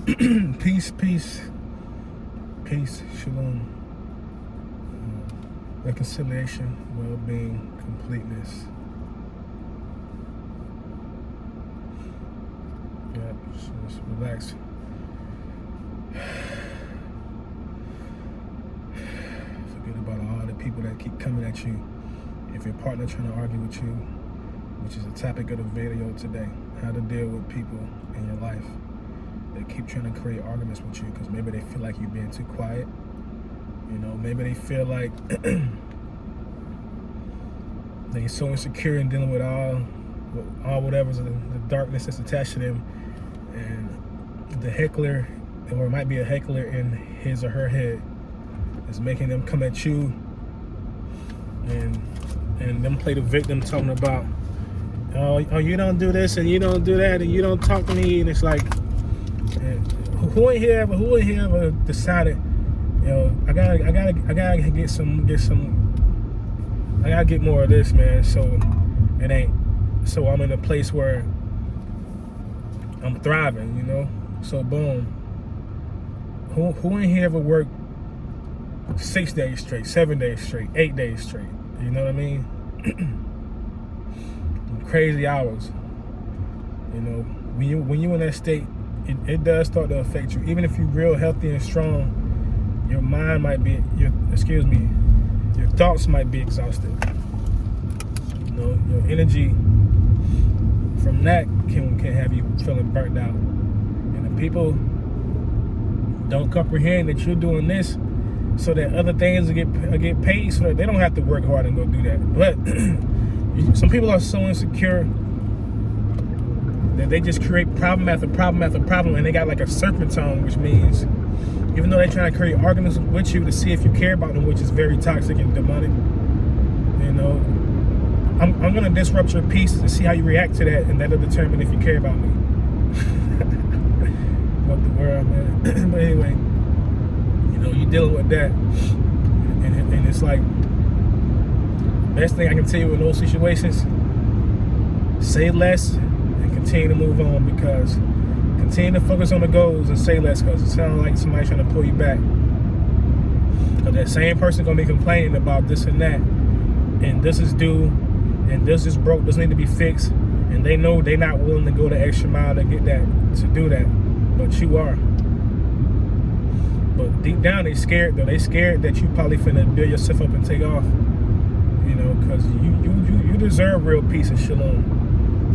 Peace, peace, peace, shalom, reconciliation, well-being, completeness. Yeah, just relax. Forget about all the people that keep coming at you. If your partner trying to argue with you, which is the topic of the video today, how to deal with people in your life. They keep trying to create arguments with you because maybe they feel like you're being too quiet. You know, maybe they feel like they're so insecure in dealing with all whatever's the darkness that's attached to them, and the heckler, or it might be a heckler in his or her head, is making them come at you and them play the victim, talking about, oh, you don't do this and you don't do that and you don't talk to me, and it's like, who in here ever decided, you know, I gotta get more of this, man. So I'm in a place where I'm thriving, you know. So boom. Who in here ever worked 6 days straight, 7 days straight, 8 days straight? You know what I mean? Crazy hours. You know, when you in that state, it does start to affect you. Even if you're real healthy and strong, your mind might be, your thoughts might be exhausted. You know, your energy from that can have you feeling burnt out. And if people don't comprehend that you're doing this so that other things will get paid, so that they don't have to work hard and go do that. But some people are so insecure that they just create problem after problem after problem, and they got like a serpentine, which means even though they're trying to create arguments with you to see if you care about them, which is very toxic and demonic, you know, I'm gonna disrupt your peace to see how you react to that, and that'll determine if you care about me. What the world, man. But anyway, you know, you're dealing with that, and it's like, best thing I can tell you in those situations, say less and continue to move on, because continue to focus on the goals and say less, because it sounds like somebody trying to pull you back. Because that same person gonna be complaining about this and that, and this is due, and this is broke, this need to be fixed, and they know they're not willing to go the extra mile to get that, to do that, but you are. But deep down they scared though. They scared that you probably finna build yourself up and take off. You know, because you deserve real peace and shalom.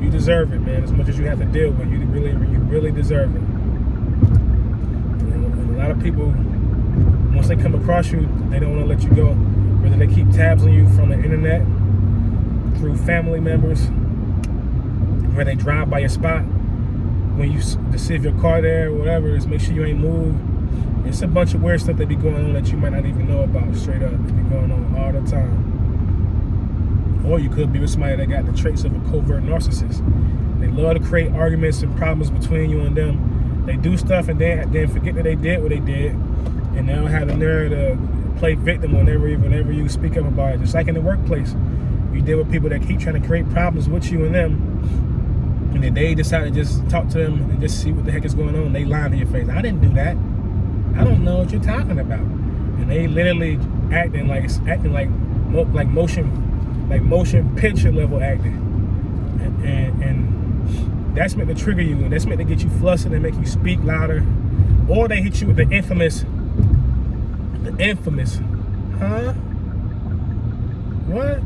You deserve it, man. As much as you have to deal with, you really deserve it. You know, and a lot of people, once they come across you, they don't want to let you go. Whether they keep tabs on you from the internet, through family members, where they drive by your spot, when you to see if your car there or whatever, is make sure you ain't moved. It's a bunch of weird stuff that be going on that you might not even know about. Straight up, it be going on all the time. Or you could be with somebody that got the traits of a covert narcissist. They love to create arguments and problems between you and them. They do stuff and then forget that they did what they did, and they'll have the nerve to play victim whenever you speak up about it. Just like in the workplace, you deal with people that keep trying to create problems with you and them, and then they decide to just talk to them and just see what the heck is going on. They lying to your face. I didn't do that. I don't know what you're talking about. And they literally acting like motion picture level acting, and that's meant to trigger you, and that's meant to get you flustered and make you speak louder. Or they hit you with the infamous, huh? What?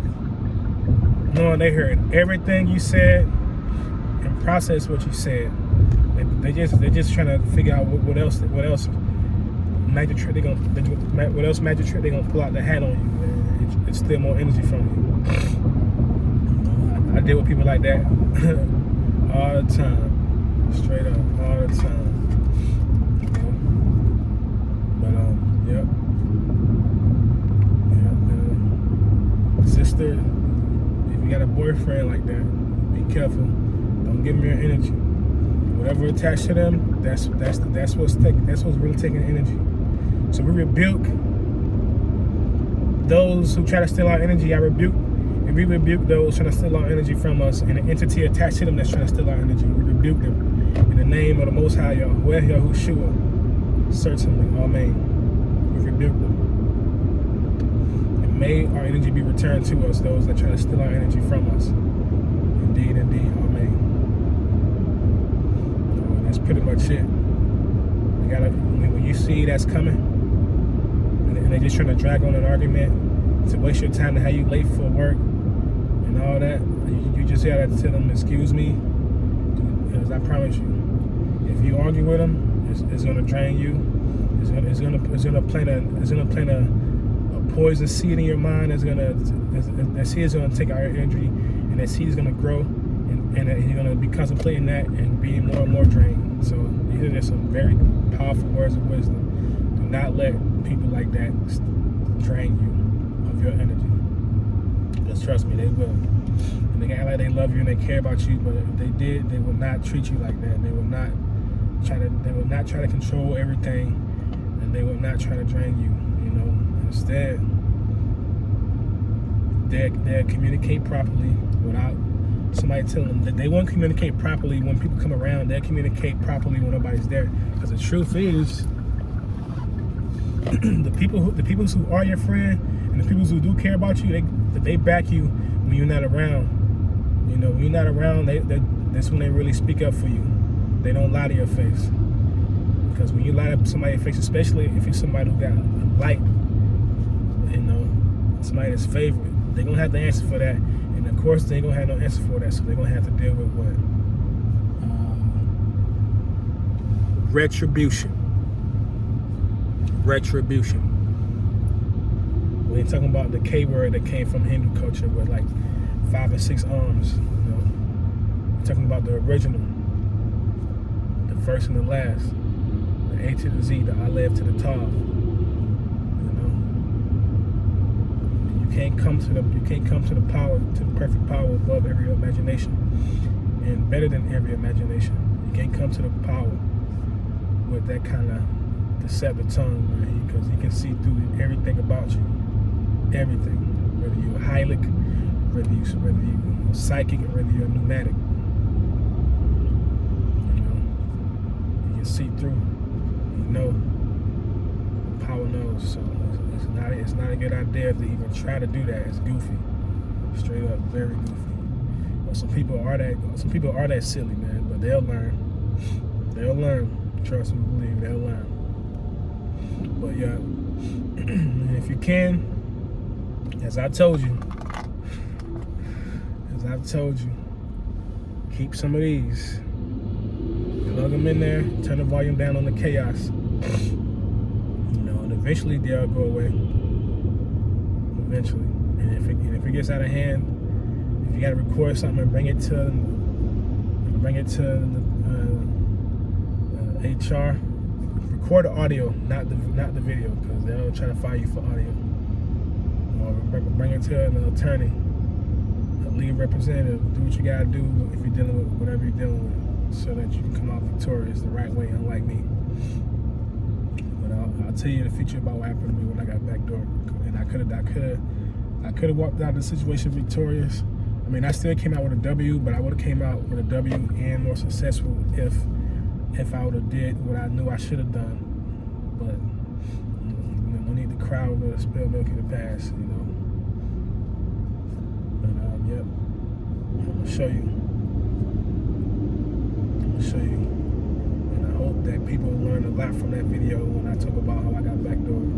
No, they heard everything you said and processed what you said. They're just trying to figure out what else magic trick they gonna pull out the hat on you, man. It's still more energy from you. I deal with people like that all the time, straight up, all the time. But yep, man. Sister, if you got a boyfriend like that, be careful. Don't give them your energy. Whatever attached to them, that's what's really taking energy. So we rebuke those who try to steal our energy. We rebuke those trying to steal our energy from us, and the entity attached to them that's trying to steal our energy. We rebuke them. In the name of the Most High Yahweh Yahushua, certainly, amen. We rebuke them. And may our energy be returned to us, those that try to steal our energy from us. Indeed, indeed, amen. And that's pretty much it. You gotta, when you see that's coming, and they're just trying to drag on an argument to waste your time to have you late for work and all that, you just gotta tell them, excuse me, because I promise you, if you argue with them, it's gonna drain you. It's gonna plant a poison seed in your mind. That seed is gonna take out your energy, and that seed is gonna grow, and you're gonna be contemplating that and being more and more drained. So these are just some very powerful words of wisdom. Do not let people like that drain you of your energy. Just trust me, they will. And they act like they love you and they care about you, but if they did, they would not treat you like that. They would not try to control everything, and they will not try to drain you. Instead, they'll communicate properly without somebody telling them. That they won't communicate properly when people come around. They'll communicate properly when nobody's there. Because the truth is, the people who are your friend and the people who do care about you, they back you when you're not around. When you're not around, that's when they really speak up for you. They don't lie to your face. Because when you lie to somebody's face, especially if you're somebody who got a light, somebody that's favorite, they're going to have to answer for that. And of course, they ain't going to have no answer for that. So they're going to have to deal with what? Retribution. We ain't talking about the K word that came from Hindu culture with like 5 and 6 arms. We're talking about the original, the first and the last, the A to the Z, the Aleph to the Tav. You can't come to the power, to the perfect power above every imagination and better than every imagination. You can't come to the power with that kind of deceptive tongue, man, because he can see through everything about you. Everything, whether you're a hylic, whether you're psychic, or whether you're a pneumatic. You can see through. The power knows. So it's not a good idea to even try to do that. It's goofy, straight up, very goofy. But some people are that silly, man. But they'll learn. Trust and believe, they'll learn. But yeah, if you can. As I told you, keep some of these. Plug them in there, turn the volume down on the chaos. And eventually they'll go away. Eventually. And if it gets out of hand, if you gotta record something and bring it to HR, record the audio, not the video, because they'll try to fire you for audio. Or bring it to an attorney, a legal representative. Do what you gotta do if you're dealing with whatever you're dealing with, so that you can come out victorious the right way, unlike me. But I'll tell you the future about what happened to me when I got backdoored, and I could have walked out of the situation victorious. I mean, I still came out with a W, but I would have came out with a W and more successful if I would have did what I knew I should have done. But no need to cry over the spilled milk in the past, But yep, I'm gonna show you. And I hope that people learn a lot from that video when I talk about how I got backdoored.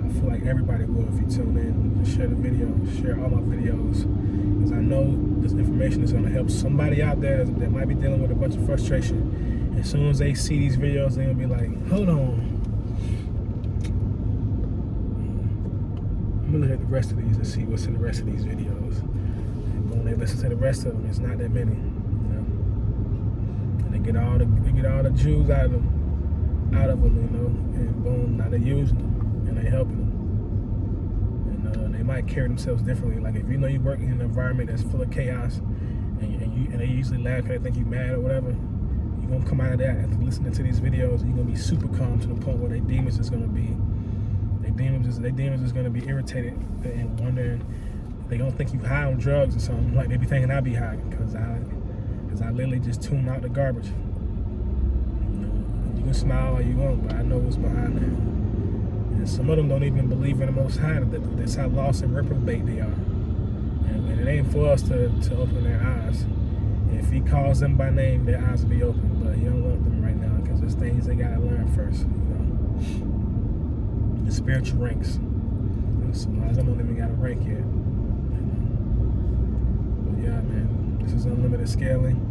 I feel like everybody will if you tune in and share the video, share all my videos, because I know this information is gonna help somebody out there that might be dealing with a bunch of frustration. As soon as they see these videos, they're gonna be like, hold on. I'm gonna look at the rest of these and see what's in the rest of these videos. And when they listen to the rest of them, it's not that many, And they get all the Jews out of them, and boom, now they're using them and they helping them. And they might carry themselves differently. Like if you work in an environment that's full of chaos, and they usually laugh because they think you mad or whatever, you're gonna come out of that after listening to these videos, and you're gonna be super calm to the point where their demons is gonna be. Their demons is gonna be irritated and wondering. They gonna think you high on drugs or something. Like they be thinking I be high because because I literally just tune out the garbage. You can smile all you want, but I know what's behind that. And some of them don't even believe in the Most High. That's how lost and reprobate they are. And it ain't for us to open their eyes. If he calls them by name, their eyes will be open. But he don't want them right now because there's things they gotta learn first. The spiritual ranks. So a lot of them don't even got a rank yet. But yeah, man, this is unlimited scaling.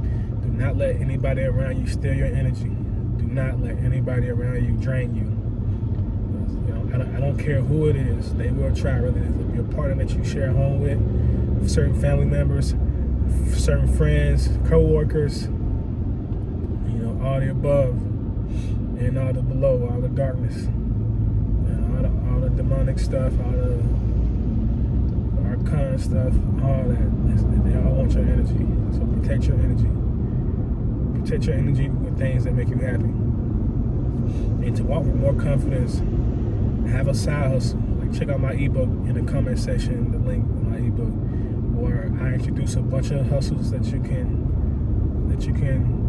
Do not let anybody around you steal your energy. Do not let anybody around you drain you. I don't care who it is. They will try. Whether it's your partner that you share a home with, certain family members, certain friends, co-workers, all the above and all the below, all the darkness, all the demonic stuff, all the arcane stuff, all that. They all want your energy. So protect your energy. Protect your energy with things that make you happy. And to walk with more confidence, have a side hustle. Like check out my ebook in the comment section, the link in my ebook, where I introduce a bunch of hustles that you can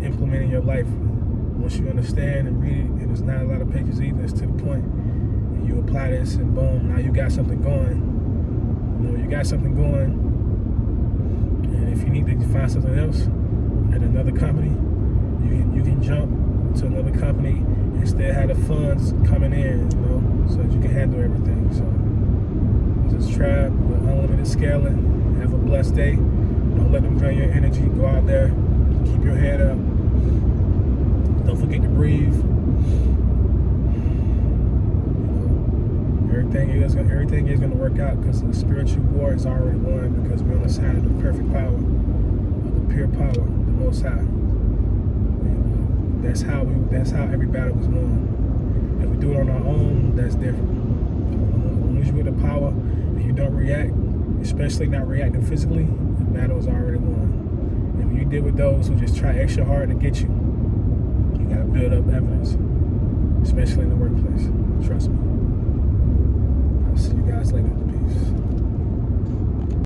implement in your life. Once you understand and read it, and it's not a lot of pages either, it's to the point. And you apply this and boom, now you got something going. You got something going. And if you need to find something else at another company, you can jump to another company and still have the funds coming in, so that you can handle everything. So just try with unlimited scaling. Have a blessed day. Don't let them drain your energy. Go out there, keep your head up. Don't forget to breathe. Everything is gonna work out because the spiritual war is already won, because we're on the side of the perfect power, of the pure power, the Most High. That's how every battle was won. If we do it on our own, that's different. When you're with the power and you don't react, especially not reacting physically, the battle is already won. And when you deal with those who just try extra hard to get you, you gotta build up evidence, especially in the workplace. Trust me. I'll see you guys later.